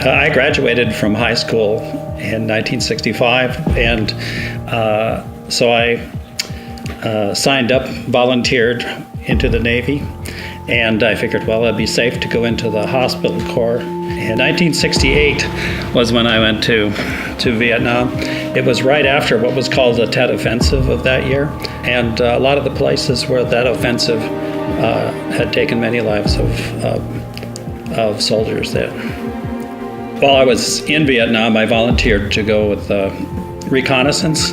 I graduated from high school in 1965, and so I signed up, volunteered into the Navy, and I figured, well, it'd be safe to go into the hospital corps. In 1968 was when I went to Vietnam. It was right after what was called the Tet Offensive of that year, and a lot of the places where that offensive had taken many lives of soldiers there. While I was in Vietnam, I volunteered to go with reconnaissance.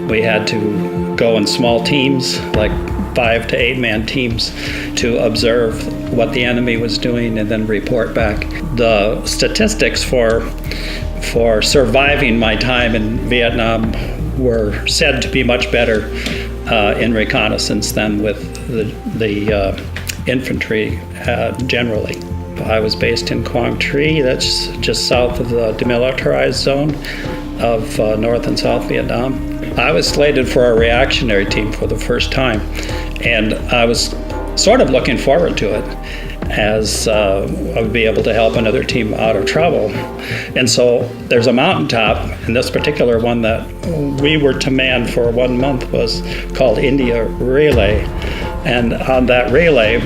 We had to go in small teams, like 5 to 8 man teams, to observe what the enemy was doing and then report back. The statistics for surviving my time in Vietnam were said to be much better in reconnaissance than with the infantry generally. I was based in Quang Tri, that's just south of the demilitarized zone of North and South Vietnam. I was slated for a reactionary team for the first time, and I was sort of looking forward to it, as I would be able to help another team out of trouble. And so there's a mountaintop, and this particular one that we were to man for 1 month was called India Relay. And on that relay,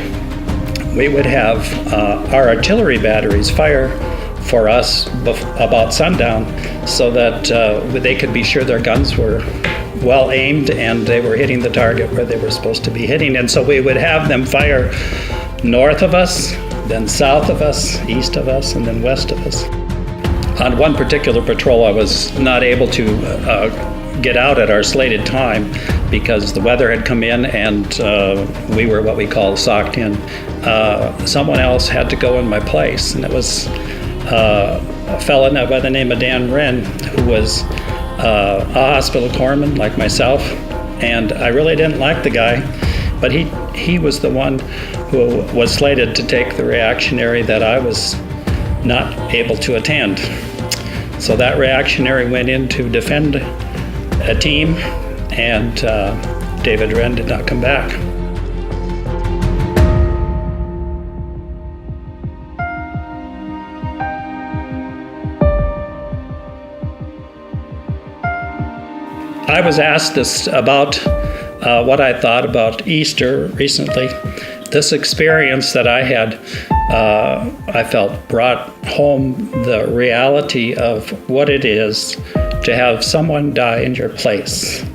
we would have our artillery batteries fire for us about sundown, so that they could be sure their guns were well aimed and they were hitting the target where they were supposed to be hitting. And so we would have them fire north of us, then south of us, east of us, and then west of us. On one particular patrol, I was not able to get out at our slated time because the weather had come in and we were what we call socked in. Someone else had to go in my place, and it was a fellow by the name of Dan Wren, who was a hospital corpsman like myself, and I really didn't like the guy, but he was the one who was slated to take the reactionary that I was not able to attend. So that reactionary went in to defend a team, and David Wren did not come back. I was asked this about what I thought about Easter recently. This experience that I had, I felt brought home the reality of what it is to have someone die in your place.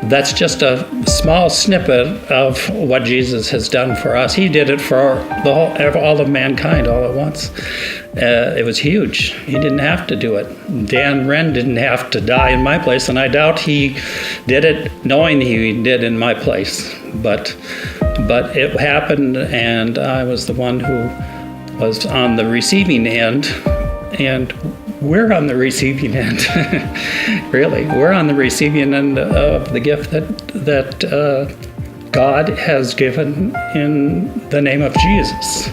That's just a small snippet of what Jesus has done for us. He did it for all of mankind all at once. It was huge. He didn't have to do it. Dan Wren didn't have to die in my place, and I doubt he did it knowing he did in my place. But it happened, and I was the one who was on the receiving end, and we're on the receiving end. Really, we're on the receiving end of the gift that God has given in the name of Jesus.